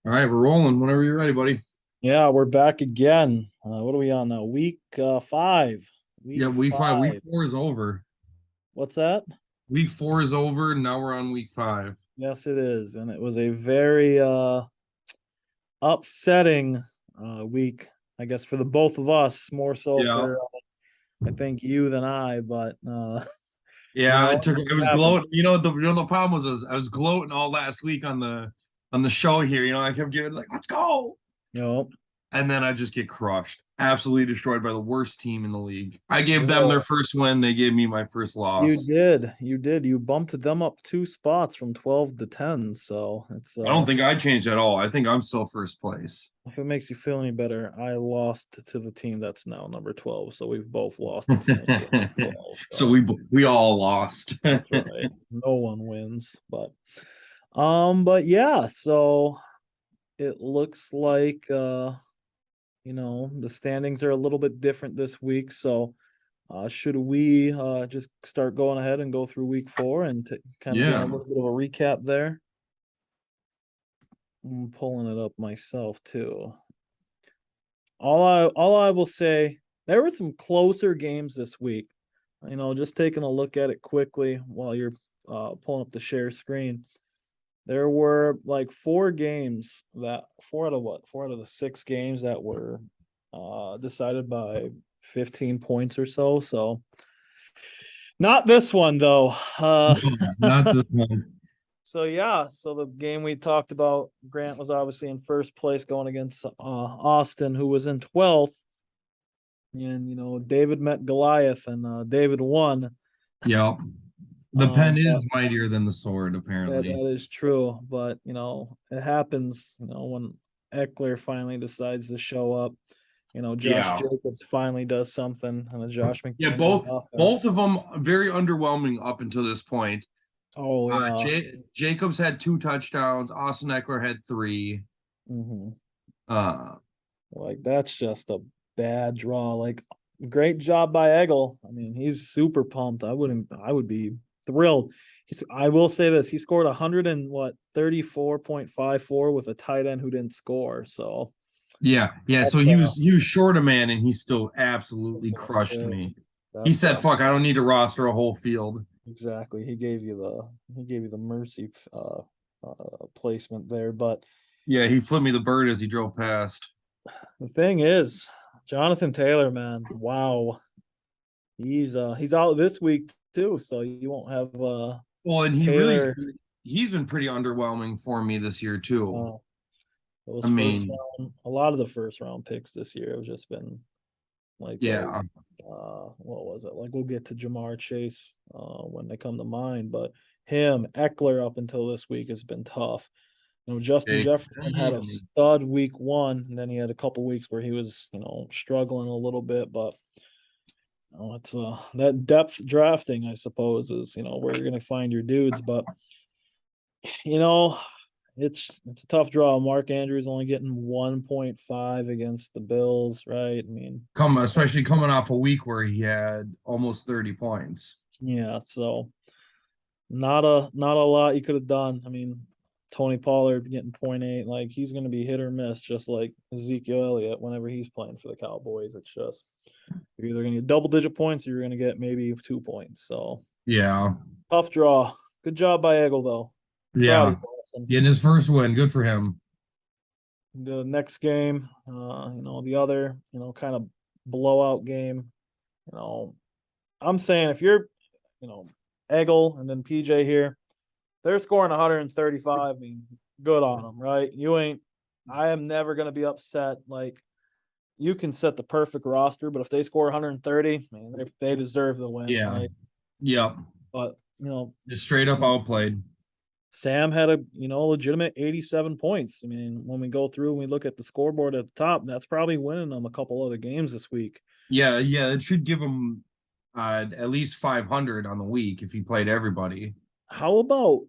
All right, we're rolling whenever you're ready, buddy. Yeah, we're back again. What are we on now? Week five. Yeah, Week week five. Week five. four is over. What's that? Week four is over. Now we're on week five. Yes, it is. And it was a very upsetting week, I guess, for the both of us, more so Yeah. for I think you than I, but Yeah, it took. it I was happened. gloating. The problem was I was gloating all last week on the show here. I kept giving like, let's go, You know, and then I just get crushed, absolutely destroyed by the worst team in the league. I gave them their well, first win. They gave me my first you loss. did. You did. You bumped them up 2 spots from 12 to 10. So it's I don't think I changed at all. I think I'm still first place. if it makes you feel any better, I lost to the team that's now number 12. So we've both lost the team that's number 12. So So we all lost. that's right. No one wins. But yeah, so it looks like the standings are a little bit different this week. So should we just start going ahead and go through week four and kind of get a Yeah. little bit of a recap there? I'm pulling it up myself too. All I will say, there were some closer games this week. Just taking a look at it quickly while you're pulling up the share screen. There were like four out of what? Four out of the 6 games that were decided by 15 points or so. So not this one though. Not this one. So yeah, so the game we talked about, Grant was obviously in first place going against Austin, who was in 12th. And David met Goliath, and David won. Yeah. The pen But is mightier than the sword, apparently. that is true. But it happens. When Eckler finally decides to show up. Josh Yeah. Jacobs finally does something, and a Josh Yeah, McDaniels both offense. of them very underwhelming up until this point. Oh yeah. Jacobs had 2 touchdowns. Austin Eckler had 3. hmm Uh, Like that's just a bad draw. Like great job by Eggle. I mean, he's super pumped. I would be thrilled. I will say this, he scored 100 and what 34.54 with a tight end who didn't score. So yeah. So that's he was short a man, and he still I was absolutely gonna crushed say me. He that's said, "Fuck, I don't need to roster a whole field." exactly. He gave you the mercy placement there. But Yeah, he flipped me the bird as he drove past. the thing is, Jonathan Taylor, man, wow. He's out this week too, so you won't have Well, and Taylor. he's been pretty underwhelming for me this year too. Uh, those I first mean, round, a lot of the first round picks this year have just been like yeah, those. What was it? Like we'll get to Jamar Chase when they come to mind, but him Eckler up until this week has been tough. Justin Jake. Jefferson had a stud week one, and then he had a couple weeks where he was struggling a little bit, but it's that depth drafting, I suppose, is where you're going to find your dudes. But you know, it's a tough draw. Mark Andrews only getting 1.5 against the Bills, right? I mean, Especially coming off a week where he had almost 30 points. yeah. So not a lot you could have done. I mean, Tony Pollard getting point 0.8, like he's going to be hit or miss, just like Ezekiel Elliott whenever he's playing for the Cowboys. It's just you're either going to get double digit points or you're going to get maybe 2 points. So Yeah, tough draw. Good job by Eggle though. Proud of yeah. you, Boston. Getting his first win. Good for him. The next game, the other, kind of blowout game. You know, I'm saying if you're, you know, Eggle and then PJ here, they're scoring 135. I mean, good on them, right? I am never going to be upset. Like, you can set the perfect roster, but if they score 130, man, they deserve the win, Yeah. right? Yep. But, Just straight up outplayed. Sam had a legitimate 87 points. I mean, when we go through and we look at the scoreboard at the top, that's probably winning them a couple other games this week. Yeah. It should give him at least 500 on the week if he played everybody. How about,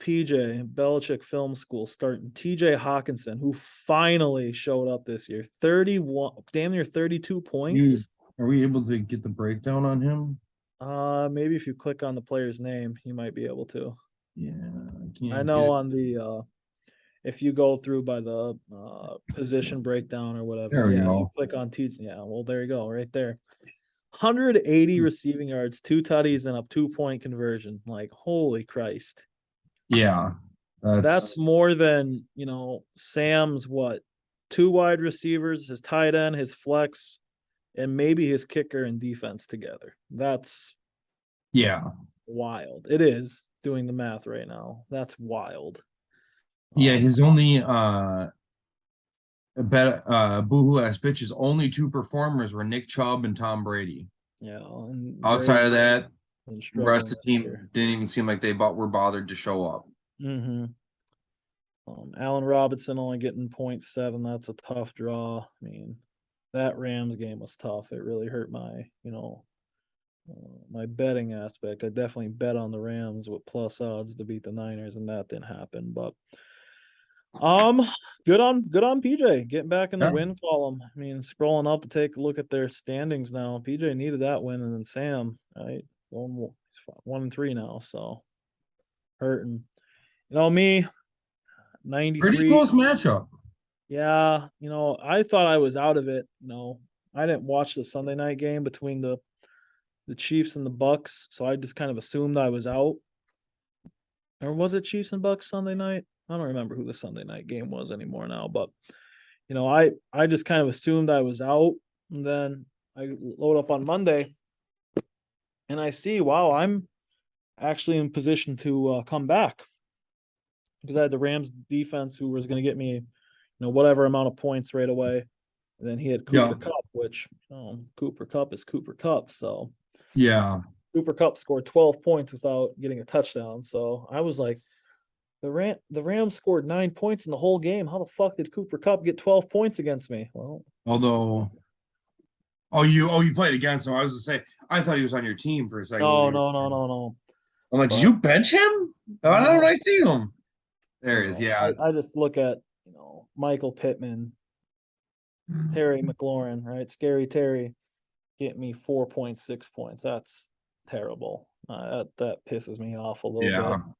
PJ Belichick Film School starting TJ Hawkinson, who finally showed up this year, 31, damn near 32 You points. are we able to get the breakdown on him? Maybe if you click on the player's name, you might be able to. Yeah, I I can't know get on the if you go through by the position breakdown or whatever. There we Yeah, go. you click on T. Yeah, well, there you go, right there. 180 receiving yards, 2 tutties, and a 2-point conversion. Like, holy Christ. Yeah. That's more than, Sam's 2 wide receivers, his tight end, his flex, and maybe his kicker and defense together. That's yeah. wild. It is doing the math right now. That's wild. Yeah, his only boohoo ass bitch's only 2 performers were Nick Chubb and Tom Brady. Yeah. And Outside of that, been the rest of the struggling team here. didn't even seem like they were bothered to show up. Mm-hmm. Allen Robinson only getting 0.7. That's a tough draw. I mean, that Rams game was tough. It really hurt my, my betting aspect. I definitely bet on the Rams with plus odds to beat the Niners, and that didn't happen. But good on PJ getting back in the Yeah. win column. I mean, scrolling up to take a look at their standings now. PJ needed that win, and then Sam, right, 1-3 now, so hurting. Me, 93. Pretty close matchup. Yeah, I thought I was out of it. I didn't watch the Sunday night game between the Chiefs and the Bucks, so I just kind of assumed I was out. Or was it Chiefs and Bucks Sunday night? I don't remember who the Sunday night game was anymore now, but I just kind of assumed I was out, and then I load up on Monday and I see, wow, I'm actually in position to come back because I had the Rams defense who was going to get me, whatever amount of points right away. And then he had Cooper Yeah. Kupp, which Cooper Kupp is Cooper Kupp. So Yeah. Cooper Kupp scored 12 points without getting a touchdown. So I was like, the Rams scored 9 points in the whole game. How the fuck did Cooper Kupp get 12 points against me? Well, Although, you played against him. I was gonna say, I thought he was on your team for a second. no. I'm like, But- did you bench him? Why don't I see him? There he is. Yeah. I just look at Michael Pittman, Terry McLaurin, right? Scary Terry, get me 4.6 points. That's terrible. That pisses me off a little Yeah. bit.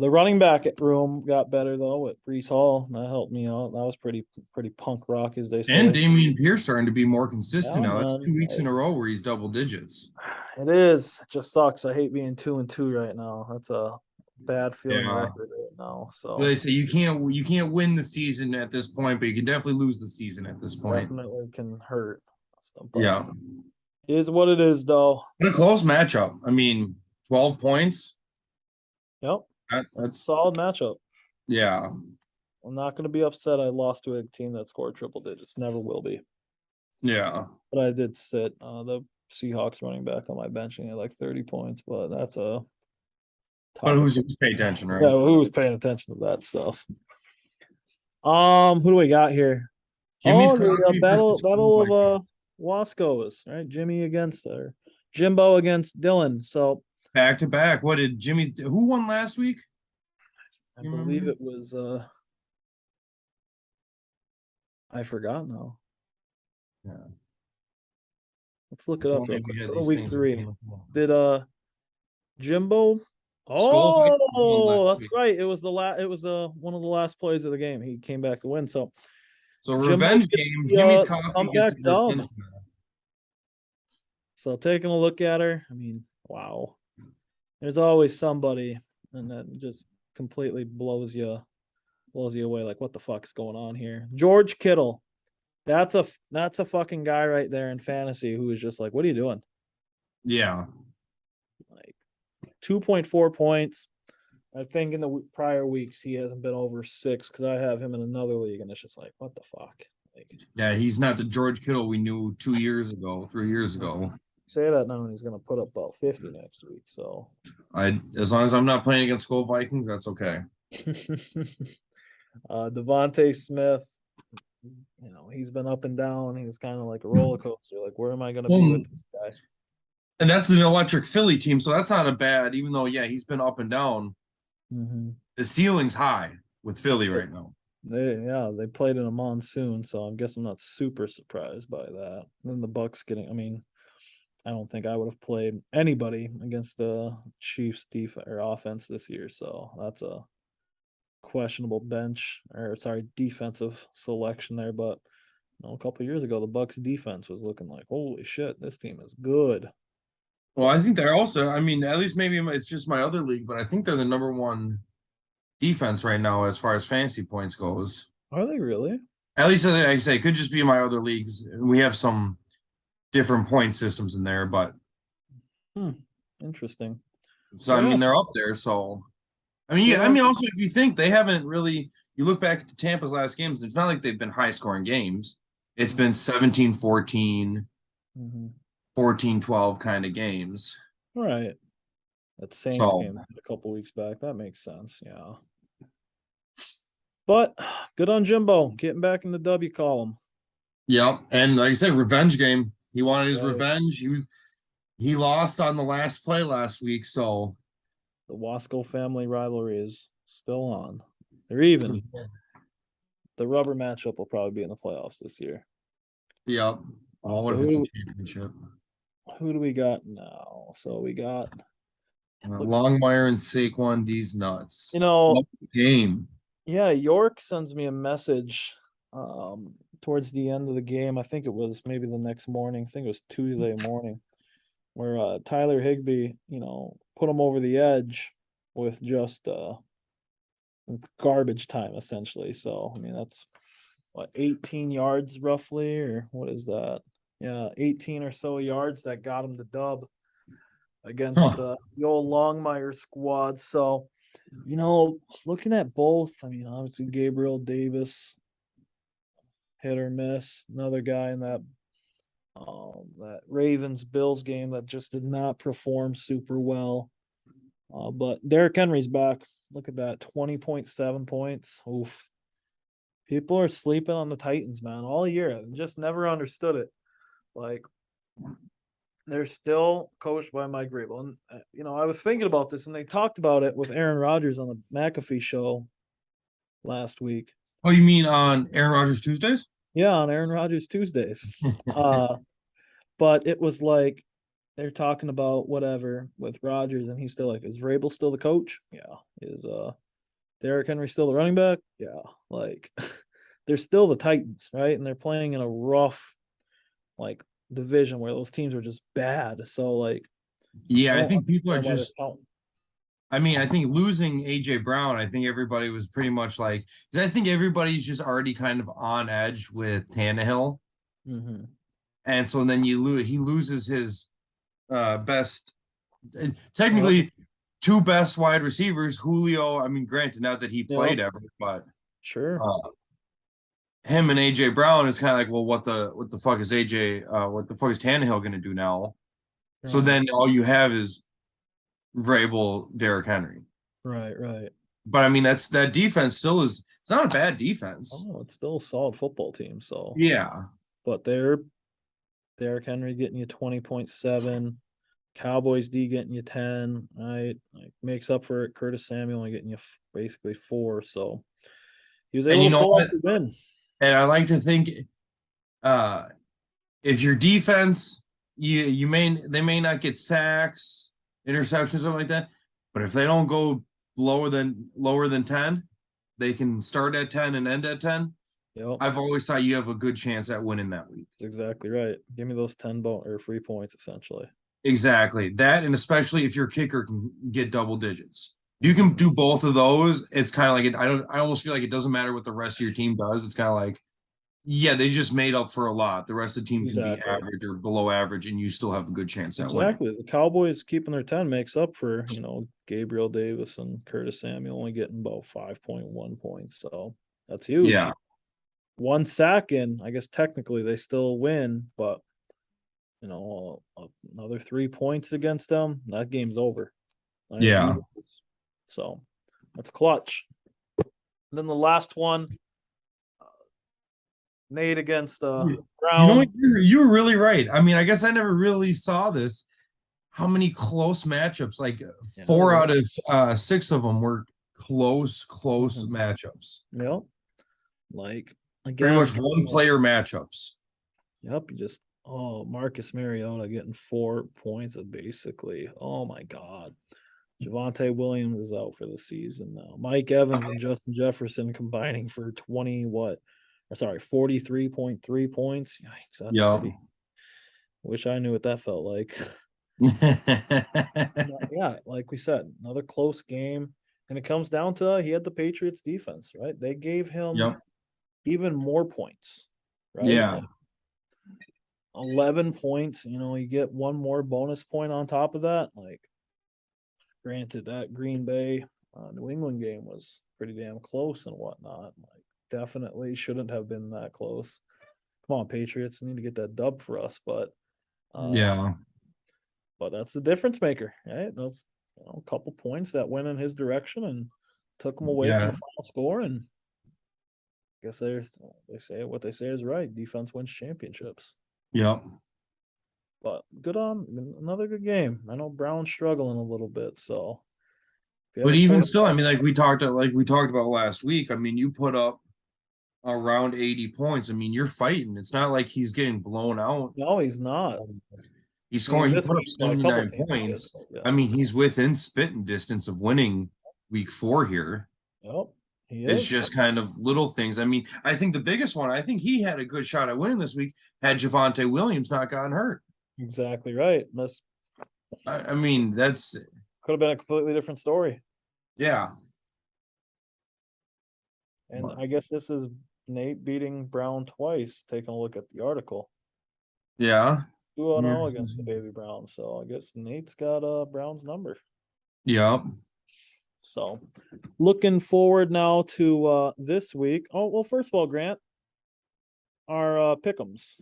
The running back room got better though with Brees Hall. That helped me out. That was pretty punk rock, as they say. And Damian Pierce starting to be more consistent Yeah, now. That's man. 2 weeks in a row where he's double digits. It is. It just sucks. I hate being 2-2 right now. That's a bad feeling Yeah. record right now. So They say you can't win the season at this point, but you can definitely lose the season at this point. definitely can hurt. So, Yeah. is what it is though. What a close matchup. I mean, 12 points. Yep. That's Solid matchup. yeah. I'm not going to be upset I lost to a team that scored triple digits. Never will be. Yeah. But I did sit the Seahawks running back on my bench and he had like 30 points, but that's a But who's going to pay attention, right? Yeah, who was paying attention to that stuff? Who do we got here? Jimmy's the battle versus of Wascos, right? Jimmy against Jimbo against Dylan. So back to back. What did Jimmy who won last week? I believe it was I forgot now. Yeah. Let's look it up real Maybe quick. we had Go to these week things 3. Did Jimbo? Skull Vikings won Oh, last that's week. right. It was one of the last plays of the game. He came back to win. So revenge gets game. the, Jimmy's coffee comeback gets the dub. revenge. So taking a look at her, I mean, wow. There's always somebody, and that just completely blows you away. Like, what the fuck's going on here? George Kittle. That's a fucking guy right there in fantasy who is just like, what are you doing? Yeah. Like 2.4 points. I think in the prior weeks he hasn't been over 6 because I have him in another league, and it's just like, what the fuck? Like, Yeah, he's not the George Kittle we knew 2 years ago, 3 years ago. say that now, and he's gonna put up about 50 next week. So As long as I'm not playing against Skull Vikings, that's okay. Devontae Smith, he's been up and down. He's kind of like a roller coaster. Like, where am I gonna be with this guy? And that's an electric Philly team, so that's not a bad, even though, yeah, he's been up and down. Mm-hmm. The ceiling's high with Philly right now. They played in a monsoon, so I guess I'm not super surprised by that. And then the Bucks I don't think I would have played anybody against the Chiefs defense or offense this year, so that's a questionable defensive selection there, but a couple years ago the Bucks defense was looking like, holy shit, this team is good. Well, I think they're also, I mean, at least maybe it's just my other league, but I think they're the number one defense right now as far as fantasy points goes. Are they really? At least, like I say, it could just be my other leagues. We have some different point systems in there, but Interesting. so I Yeah. mean they're up there. So I mean, yeah, I mean also if you think they haven't really, you look back at Tampa's last games, it's not like they've been high scoring games. It's been 17-14, 14-12 kind of games. All right. That Saints game a couple weeks back. That makes sense. Yeah. But good on Jimbo getting back in the W column. Yep. And like I said, revenge game. He wanted his revenge. He lost on the last play last week, so the Wasco family rivalry is still on. They're even. The rubber matchup will probably be in the playoffs this year. Yep. Oh, what if it's a championship? Who do we got now? So we got Longmire and Saquon D's nuts. Game. Yeah, York sends me a message towards the end of the game. I think it was maybe the next morning. I think it was Tuesday morning, where Tyler Higbee, put him over the edge with just garbage time, essentially. So, I mean, that's 18 yards roughly, or what is that? Yeah, 18 or so yards that got him the dub against the old Longmire squad. So, looking at both, I mean, obviously Gabriel Davis, hit or miss. Another guy in that Ravens Bills game that just did not perform super well. But Derrick Henry's back. Look at that, 20.7 points. Oof. People are sleeping on the Titans, man, all year. I just never understood it. Like, they're still coached by Mike Vrabel. And, I was thinking about this, and they talked about it with Aaron Rodgers on the McAfee show last week. Oh, you mean on Aaron Rodgers Tuesdays? Yeah, on Aaron Rodgers Tuesdays. But it was like they're talking about whatever with Rodgers, and he's still like, is Vrabel still the coach? Yeah. Is Derrick Henry still the running back? Yeah. Like, they're still the Titans, right? And they're playing in a rough, division where those teams are just bad. So, yeah, I think people are just. I mean, I think losing AJ Brown, I think everybody was pretty much like, because I think everybody's just already kind of on edge with Tannehill. Mm-hmm. And so then he loses his best, technically two best wide receivers, Julio. I mean, granted, not that he played ever, but sure. Him and AJ Brown is kind of like, well, what the fuck is what the fuck is Tannehill going to do now? Right. So then all you have is Vrabel, Derrick Henry. Right. But I mean, that defense still is. It's not a bad defense. Oh, it's still a solid football team. So yeah, but they're Derrick Henry getting you 20.7, Cowboys D getting you 10. Right, makes up for it. Curtis Samuel getting you basically 4. So he was able to pull off the win. And I like to think, if your defense, they may not get sacks, interceptions, something like that, but if they don't go lower than 10, they can start at 10 and end at 10. Yep. I've always thought you have a good chance at winning that week. That's exactly right. Give me those 10 or free points, essentially. Exactly that, and especially if your kicker can get double digits. You can do both of those. It's kind of like I almost feel like it doesn't matter what the rest of your team does. It's kind of like, yeah, they just made up for a lot. The rest of the team can be average or below average, and you still have a good chance at winning. Exactly. The Cowboys keeping their 10 makes up for Gabriel Davis and Curtis Samuel only getting about 5.1 points. So that's huge. Yeah. 1 sack in, I guess technically they still win, but another 3 points against them, that game's over. Yeah. So that's clutch. And then the last one, Nate against Brown. You were really right. I mean, I guess I never really saw this. How many close matchups? Like 4 out of 6 of them were close matchups. Yep. Like again, pretty much one player matchups. Yep. You just Marcus Mariota getting 4 points of basically. Oh my God. Javonte Williams is out for the season now. Mike Evans and Justin Jefferson combining for 43.3 points. Yikes, that's Yeah. pretty. Wish I knew what that felt like. Yeah, like we said, another close game. And it comes down to he had the Patriots defense, right? They gave him Yep. even more points, right? Yeah. Like 11 points, you get one more bonus point on top of that. Like, granted, that Green Bay New England game was pretty damn close and whatnot. Like, definitely shouldn't have been that close. Come on, Patriots need to get that dub for us, but Yeah. but that's the difference maker, right? Those a couple points that went in his direction and took him away from Yeah. the final score. And I guess they say what they say is right. Defense wins championships. Yep. But good on another good game. I know Brown's struggling a little bit, so. But even still, I mean, like we talked about last week. I mean, you put up around 80 points. I mean, you're fighting. It's not like he's getting blown out. No, he's not. He's scoring. He This put up week, a couple 79 teams points. did, I mean, yes. he's within spitting distance of winning week 4 here. Yep, he It's is. just kind of little things. I mean, I think the biggest one, I think he had a good shot at winning this week had Javonte Williams not gotten hurt. Exactly right. This I mean, that's could have been a completely different story. yeah. And I guess this is Nate beating Brown twice, taking a look at the article. Yeah. 2-0 against the Baby Browns. So I guess Nate's got Brown's number. Yeah. So looking forward now to this week. Oh, well, first of all, Grant, our pick'ems.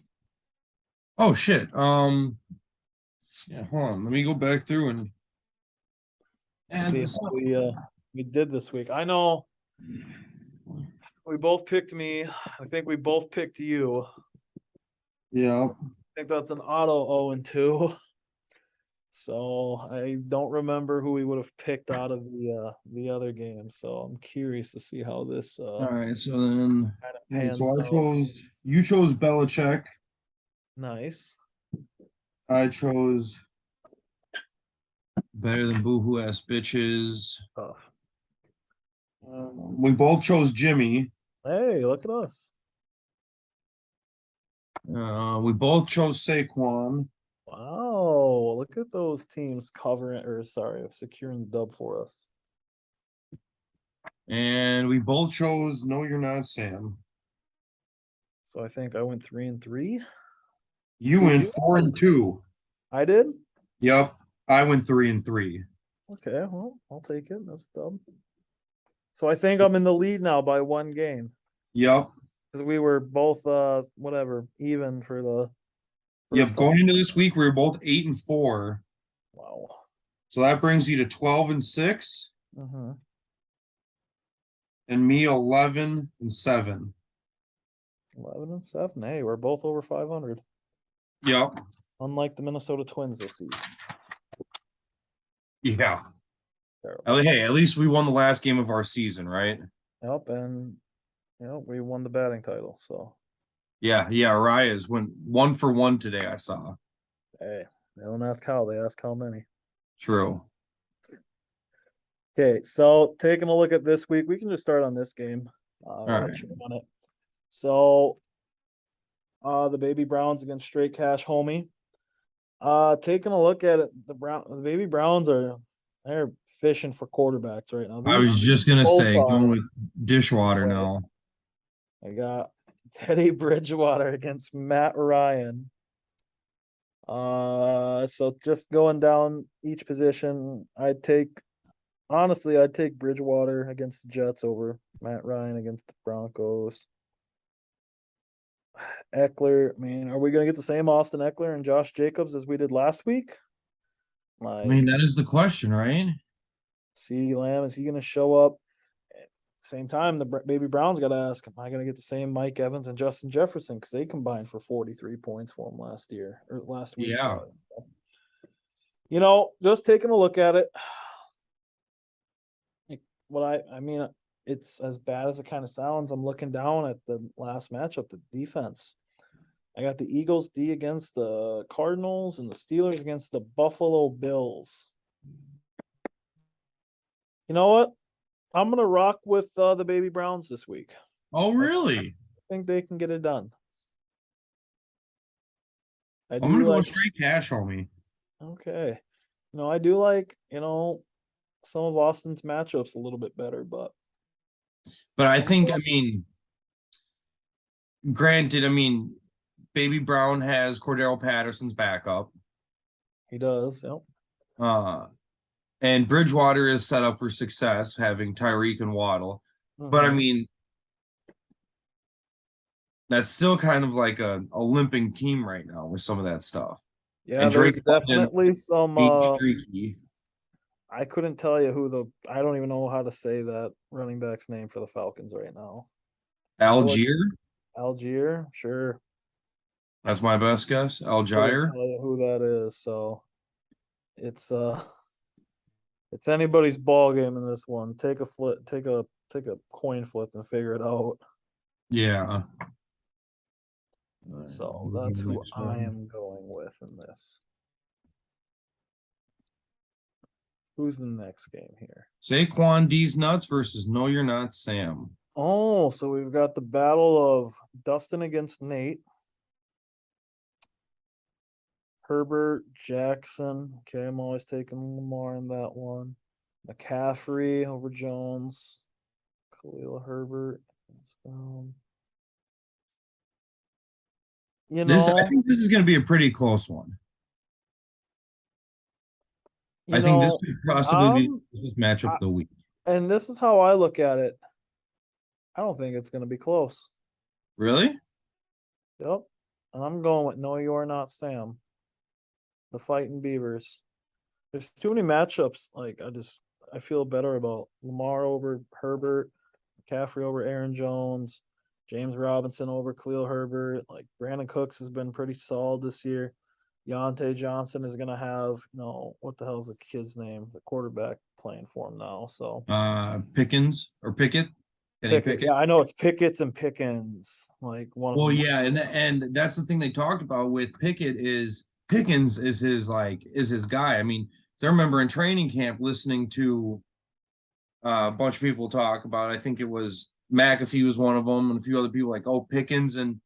Oh shit. Yeah, hold on. Let me go back through and See how we did this week. I know we both picked me. I think we both picked you. Yeah. I think that's an auto 0-2. So I don't remember who we would have picked out of the other game. So I'm curious to see how this All right. So then pans so out. you chose Belichick. Nice. I chose better than boohoo ass bitches. Tough. We both chose Jimmy. Hey, look at us. We both chose Saquon. Wow, look at those teams securing the dub for us. And we both chose No, You're Not Sam. So I think I went 3-3. You went 4-2. I did? Yep. I went 3-3. Okay, well, I'll take it. That's dub. So I think I'm in the lead now by one game. Yep. Because we were both even for the Yep. Going into this week, we were both 8-4. Wow. So that brings you to 12-6. Mm-hmm. And me 11-7. 11-7. Hey, we're both over 500. Yep. Unlike the Minnesota Twins this season. Yeah. Terrible. Hey, at least we won the last game of our season, right? Yep, and we won the batting title. So Yeah, Raya's went 1 for 1 today, I saw. hey, they don't ask how, they ask how many. True. Okay, so taking a look at this week, we can just start on this game. All right. On it. So the Baby Browns against Straight Cash Homie. Taking a look at it, the Baby Browns they're fishing for quarterbacks right now. I was just gonna say going with Dishwater now. I got Teddy Bridgewater against Matt Ryan. So just going down each position, I'd take Bridgewater against the Jets over Matt Ryan against the Broncos. Eckler, I mean, are we gonna get the same Austin Eckler and Josh Jacobs as we did last week? I mean, that is the question, right? CeeDee Lamb, is he gonna show up? At the same time, the Baby Browns got to ask, am I gonna get the same Mike Evans and Justin Jefferson, because they combined for 43 points for him last week? Yeah. So, just taking a look at it, I mean, it's as bad as it kind of sounds. I'm looking down at the last matchup, the defense. I got the Eagles D against the Cardinals and the Steelers against the Buffalo Bills. You know what? I'm gonna rock with the Baby Browns this week. Oh, I really? think they can get it done. I I'm gonna do go like. straight cash on me. Okay. I do like, some of Austin's matchups a little bit better, but But I I'm think, going, granted, Baby Brown has Cordero Patterson's backup. he does. Yep. Uh, and Bridgewater is set up for success, having Tyreek and Waddle. But Mhm. that's still kind of like a limping team right now with some of that stuff. Yeah, And Drake there's London definitely some being streaky. I couldn't tell you I don't even know how to say that running back's name for the Falcons right now. I feel like Algier, Algier, sure. that's my best guess. Couldn't Algier. tell you who that is, so it's it's anybody's ball game in this one. Take a coin flip and figure it out. Yeah. So We'll do that's the who next I one. am going with in this. Who's the next game here? Saquon D's nuts versus No You're Not Sam. Oh, so we've got the battle of Dustin against Nate. Herbert, Jackson. Okay, I'm always taking Lamar in that one. McCaffrey over Jones. Khalil Herbert. Um, you I know, think this is going to be a pretty close one. you I think this know, could possibly be um, the matchup I, of the week. and this is how I look at it. I don't think it's going to be close. Really? Yep. And I'm going with No, You're Not Sam. The Fighting Beavers. There's too many matchups. I feel better about Lamar over Herbert, McCaffrey over Aaron Jones, James Robinson over Khalil Herbert. Like Brandon Cooks has been pretty solid this year. Deontay Johnson is gonna have, what the hell's the kid's name? The quarterback playing for him now. So Pickens or Pickett? Kenny Pickett. Pickett? Yeah, I know it's Pickett's and Pickens. Like one of Well, them's yeah, and that's the thing they talked about with Pickett is Pickens is his guy. I remember in training camp listening to a bunch of people talk about. I think it was McAfee was one of them, and a few other people like, oh, Pickens and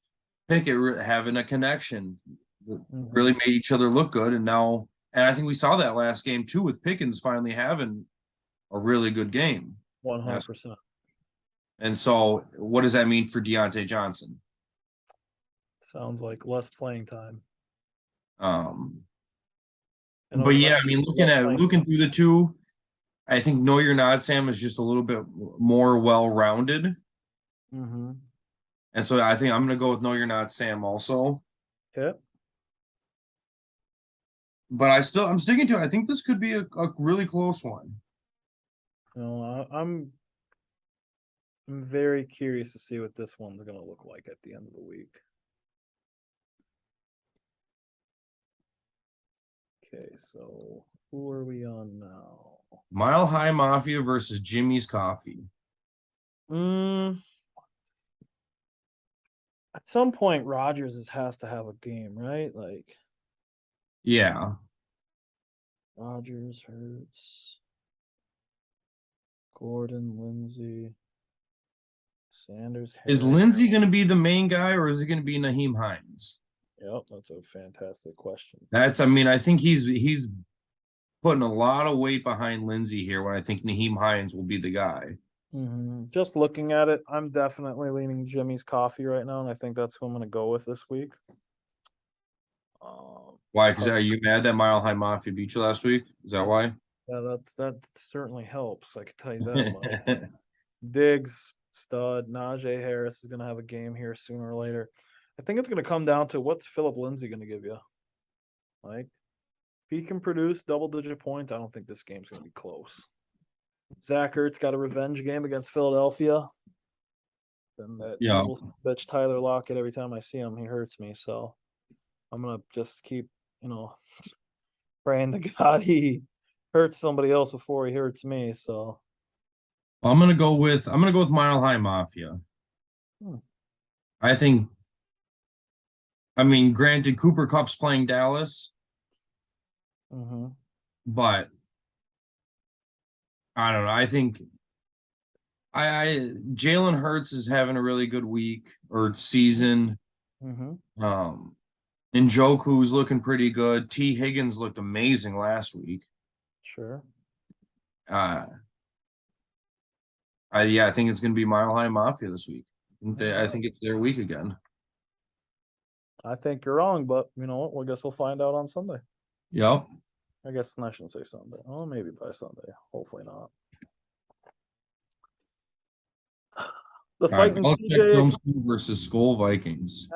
Pickett having a connection really made each other look good, and I think we saw that last game too with Pickens finally having a really good game. 100%. And so, what does that mean for Deontay Johnson? Sounds like less playing time. Um, And but over yeah, under looking less at playing looking time. through the two, I think No You're Not Sam is just a little bit more well rounded, Mm-hmm. and so I think I'm going to go with No You're Not Sam also. Okay. But I'm sticking to it. I think this could be a really close one. I'm very curious to see what this one's going to look like at the end of the week. Okay, so who are we on now? Mile High Mafia versus Jimmy's Coffee. Mm, at some point, has to have a game, right? Like Yeah. Rogers, Hurts, Gordon, Lindsey, Sanders, Is Harris. Lindsey going to be the main guy or is it going to be Naheem Hines? Yep, that's a fantastic question. I think he's putting a lot of weight behind Lindsey here when I think Naheem Hines will be the guy. Just looking at it, I'm definitely leaning Jimmy's Coffee right now, and I think that's who I'm going to go with this week. Why? Because are you mad that Mile High Mafia beat you last week? Is that why? Yeah, that certainly helps. I can tell you that much. Diggs, stud. Najee Harris is going to have a game here sooner or later. I think it's going to come down to what's Philip Lindsay going to give you. Like, if he can produce double-digit points, I don't think this game's going to be close. Zach Ertz got a revenge game against Philadelphia. And that Yeah. evil bitch Tyler Lockett, every time I see him, he hurts me. So I'm going to just keep, praying to God he hurts somebody else before he hurts me. So I'm gonna go with Mile High Mafia. I think granted Cooper Cup's playing Dallas, but I don't know. I think I Jalen Hurts is having a really good week or season. Mm-hmm. Njoku's looking pretty good. T. Higgins looked amazing last week. Sure. Uh, I think it's going to be Mile High Mafia this week. I think it's their week again. I think you're wrong, but you know what? Well, I guess we'll find out on Sunday. Yep. I guess I shouldn't say Sunday. Oh, maybe by Sunday. Hopefully not. The All right, fighting Belichick PJ. Film School versus Skull Vikings.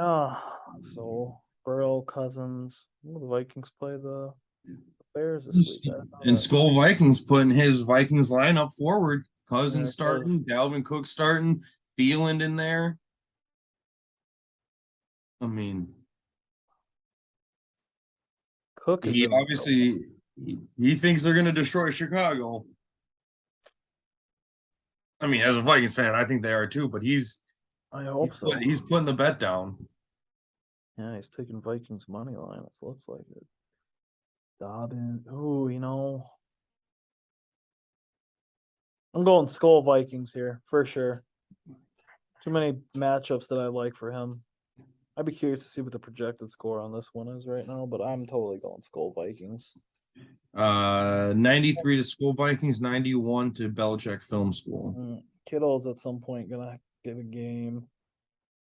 So Burrow, Cousins. Will the Vikings play the Bears this week? And Skull Vikings putting his Vikings lineup forward. Cousins Yeah, starting, Dalvin Cook starting, Thielen in there. I mean, Cook has he been obviously he thinks they're going to destroy Chicago. I mean, as a Vikings fan, I think they are too. But I hope so. He's putting the bet down. Yeah, he's taking Vikings money line. It looks like it. Dobbin. Oh, you know. I'm going Skull Vikings here for sure. Too many matchups that I like for him. I'd be curious to see what the projected score on this one is right now, but I'm totally going Skull Vikings. 93 to Skull Vikings, 91 to Belichick Film School. Kittle's at some point gonna get a game.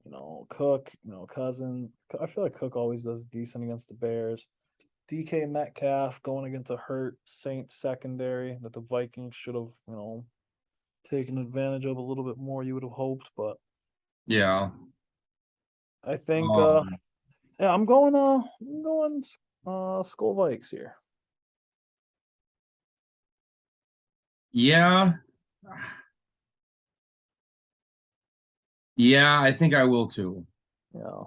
You know, Cook, Cousin. I feel like Cook always does decent against the Bears. DK Metcalf going against a hurt Saints secondary that the Vikings should have, taken advantage of a little bit more, you would have hoped, but Yeah. I think Um, yeah, I'm going Skull Vikes here. yeah. Yeah, I think I will too. Yeah.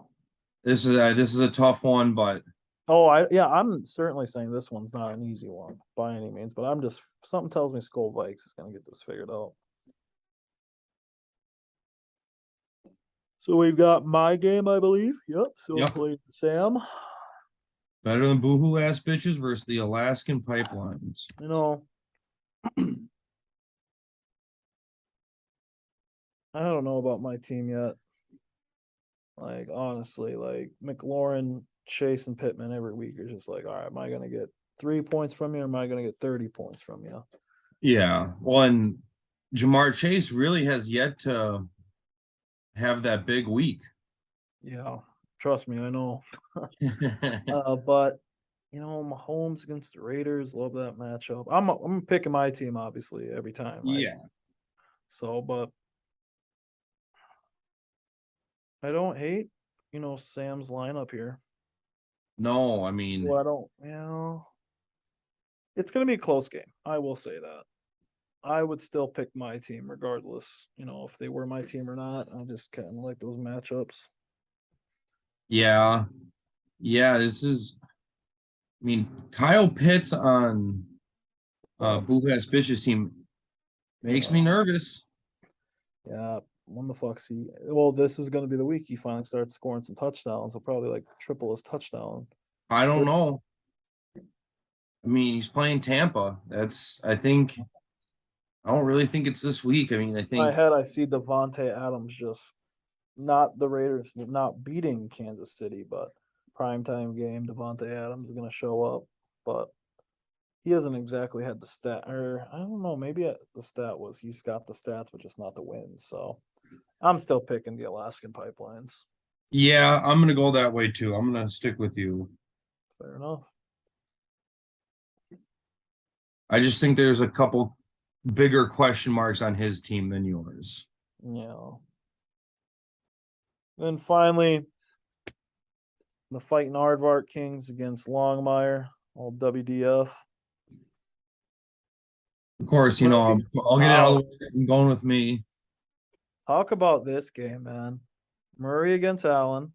This is a tough one, but I'm certainly saying this one's not an easy one by any means, but I'm just something tells me Skull Vikes is gonna get this figured out. So we've got my game, I believe. Yep. So yep. playing Sam. Better than boohoo ass bitches versus the Alaskan pipelines. You know, I don't know about my team yet. Like honestly, like McLaurin, Chase, and Pittman every week are just like, all right, am I gonna get 3 points from you, or am I gonna get 30 points from you? Yeah. Well, and Jamar Chase really has yet to have that big week. Yeah, trust me, I know. But Mahomes against the Raiders, love that matchup. I'm picking my team obviously every time. Yeah. So, but I don't hate, Sam's lineup here. No, I mean, Well, I don't, it's going to be a close game. I will say that. I would still pick my team regardless, if they were my team or not. I just kind of like those matchups. yeah. Yeah, Kyle Pitts on Boo Ass Bitches team makes me nervous. Yeah, when the fuck's he? Well, this is going to be the week he finally starts scoring some touchdowns. He'll probably like triple his touchdown. I don't know. I mean, he's playing Tampa. I don't really think it's this week. I mean, I In my think head, I see Devontae Adams just not the Raiders not beating Kansas City, but primetime game, Devontae Adams is going to show up. But he hasn't exactly had the stat, or I don't know, maybe the stat was he's got the stats, but just not the wins. So I'm still picking the Alaskan Pipelines. yeah, I'm gonna go that way too. I'm gonna stick with you. Fair enough. I just think there's a couple bigger question marks on his team than yours. Yeah. Then finally, the fighting Aardvark Kings against Longmire, old WDF. Of course, I'll get it out of the way. I'm going with me. Talk about this game, man. Murray against Allen.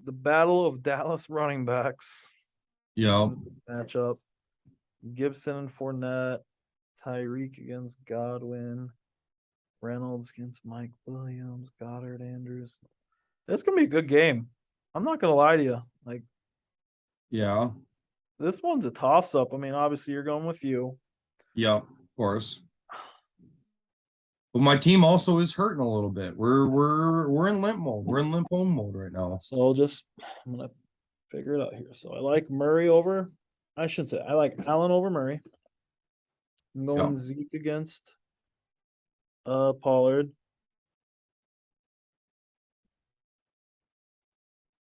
The battle of Dallas running backs. Yeah. Matchup. Gibson and Fournette. Tyreek against Godwin. Reynolds against Mike Williams. Goddard Andrews. This gonna be a good game. I'm not gonna lie to you. Like, yeah. this one's a toss-up. I mean, obviously you're going with you. Yep. course. But my team also is hurting a little bit. We're in limp mode. We're in limp home mode right now. So I'm gonna figure it out here. So I like Murray over. I shouldn't say I like Allen over Murray. I'm going Yeah. Zeke against Pollard.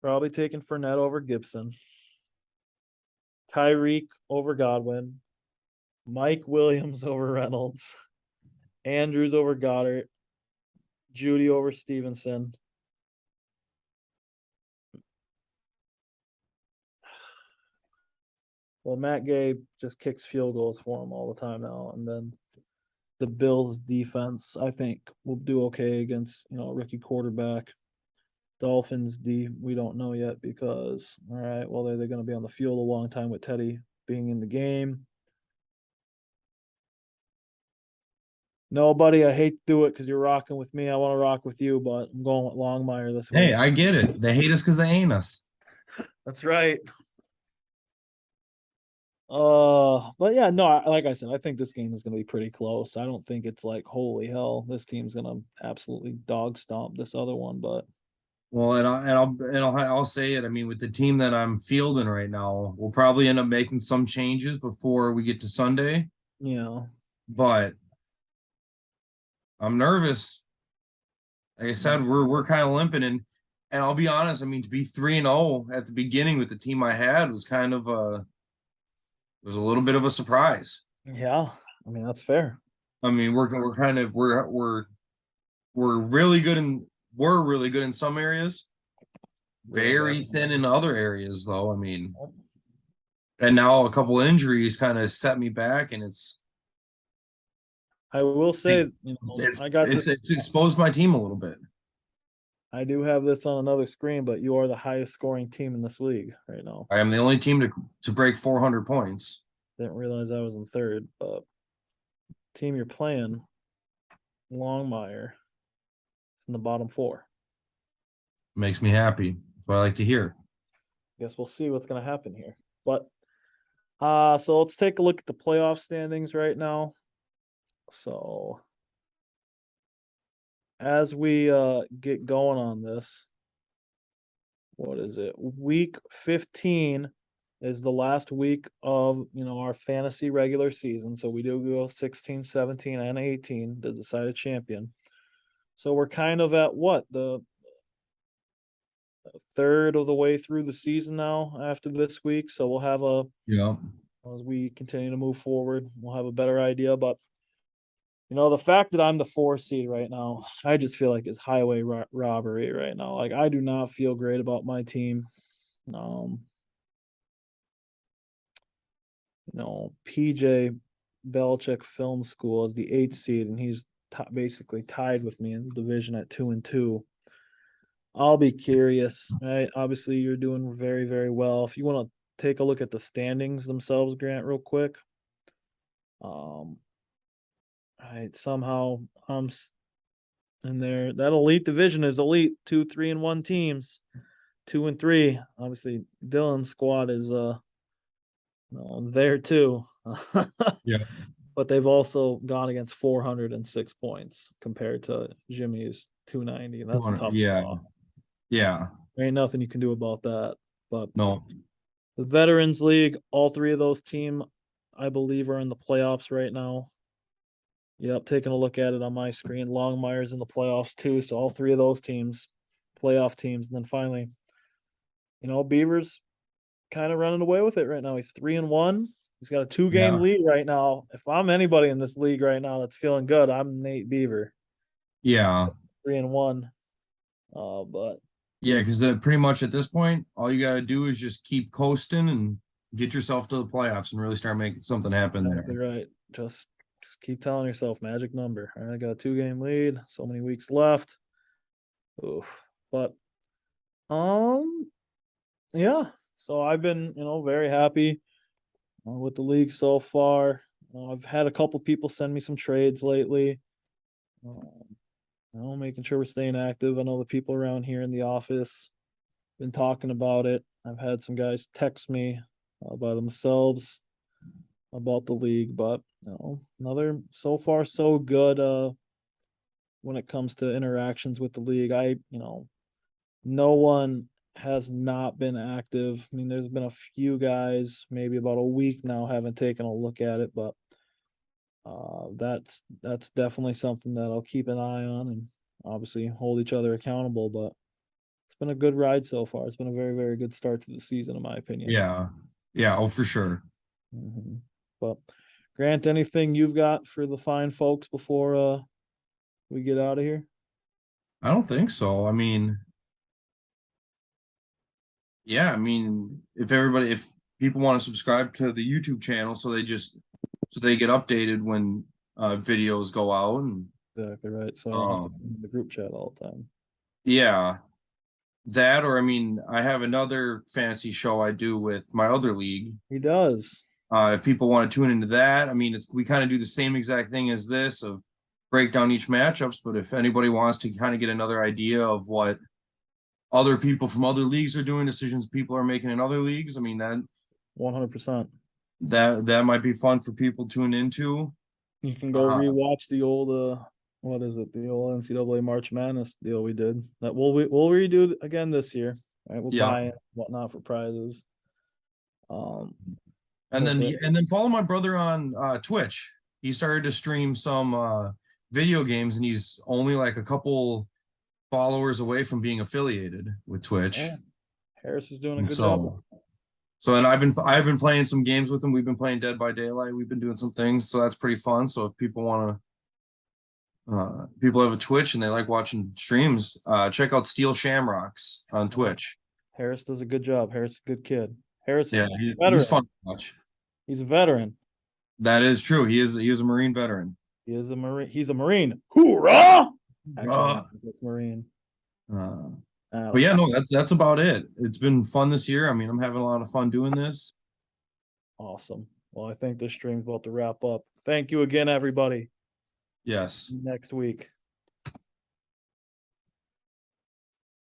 Probably taking Fournette over Gibson. Tyreek over Godwin. Mike Williams over Reynolds. Andrews over Goddard. Judy over Stevenson. Well, Matt Gay just kicks field goals for him all the time now. And then the Bills defense, I think, will do okay against, a rookie quarterback. Dolphins D, we don't know yet because, all right, well, they're going to be on the field a long time with Teddy being in the game. No, buddy, I hate to do it because you're rocking with me. I want to rock with you, but I'm going with Longmire this week. Hey, I get it. They hate us because they ain't us. That's right. But yeah, no, like I said, I think this game is going to be pretty close. I don't think it's like, holy hell, this team's going to absolutely dog stomp this other one, but Well, I'll say it. I mean, with the team that I'm fielding right now, we'll probably end up making some changes before we get to Sunday. But I'm nervous. Like I said, we're kind of limping, and I'll be honest. I mean, to be 3-0 at the beginning with the team I had was kind of was a little bit of a surprise. yeah, I mean that's fair. I mean, we're really good in some areas, very thin in other areas, though. I mean, and now a couple injuries kind of set me back, and I will say, I got it's this. exposed my team a little bit. I do have this on another screen, but you are the highest scoring team in this league right now. I am the only team to break 400 points. Didn't realize I was in third, but team you're playing, Longmire, is in the bottom four. Makes me happy. That's what I like to hear. Guess we'll see what's going to happen here. But so let's take a look at the playoff standings right now. So as we get going on this, what is it? Week 15 is the last week of, our fantasy regular season. So we do go 16, 17, and 18 to decide a champion. So we're kind of at what? The third of the way through the season now after this week. So we'll have as we continue to move forward, we'll have a better idea. But the fact that I'm the 4 seed right now, I just feel like it's highway robbery right now. Like I do not feel great about my team. PJ Belichick Film School is the 8th seed, and he's basically tied with me in the division at 2-2. I'll be curious, right? Obviously, you're doing very, very well. If you want to take a look at the standings themselves, Grant, real quick. Right, somehow I'm in there. That elite division is elite 2, 3, and 1 teams. 2 and 3. Obviously, Dylan's squad is there too. Yeah. But they've also gone against 406 points compared to Jimmy's 290. That's a tough one. Yeah. There ain't nothing you can do about that. But no. The Veterans League, all 3 of those teams, I believe, are in the playoffs right now. Yep, taking a look at it on my screen. Longmire's in the playoffs too. So all 3 of those teams, playoff teams. And then finally, Beavers kind of running away with it right now. He's 3-1. He's got a 2-game lead right now. If I'm anybody in this league right now that's feeling good, I'm Nate Beaver. Yeah. 3-1. But yeah, because pretty much at this point, all you got to do is just keep coasting and get yourself to the playoffs and really start making something happen exactly there. Right. Just keep telling yourself magic number. All right, I got a 2-game lead. So many weeks left. Oof. But yeah. So I've been, very happy with the league so far. I've had a couple people send me some trades lately. Making sure we're staying active. I know the people around here in the office been talking about it. I've had some guys text me by themselves. about the league, but another so far so good when it comes to interactions with the league. No one has not been active. I mean, there's been a few guys, maybe about a week now, haven't taken a look at it, but that's definitely something that I'll keep an eye on and obviously hold each other accountable. But it's been a good ride so far. It's been a very, very good start to the season, in my opinion. Yeah. Yeah. Oh, for sure. But Grant, anything you've got for the fine folks before we get out of here? I don't think so. I mean, yeah, I mean, if people want to subscribe to the YouTube channel, so they get updated when videos go out, and Exactly right. So I don't have to send the group chat all the time. yeah, that, or I mean, I have another fantasy show I do with my other league. He does. If people want to tune into that, I mean, we kind of do the same exact thing as this of break down each matchups. But if anybody wants to kind of get another idea of what other people from other leagues are doing, decisions people are making in other leagues, I mean 100%. that might be fun for people to tune into. You can go rewatch the old what is it? The old NCAA March Madness deal we did. That we'll redo again this year. Right? We'll Yeah. buy it, whatnot for prizes. And then follow my brother on Twitch. He started to stream some video games, and he's only like a couple followers away from being affiliated with Twitch. Yeah. Harris is doing a good job. So and I've been playing some games with him. We've been playing Dead by Daylight. We've been doing some things, so that's pretty fun. So if people want to, people have a Twitch and they like watching streams, check out Steel Shamrocks on Twitch. Harris does a good job. Harris is a good kid. Harris, yeah, he's fun to watch. He's a veteran. That is true. He is a Marine veteran. He is a Marine. He's a Marine. Hoorah! Actually, it's Marine. But yeah, no, that's about it. It's been fun this year. I mean, I'm having a lot of fun doing this. Awesome. Well, I think this stream's about to wrap up. Thank you again, everybody. Yes. Next week.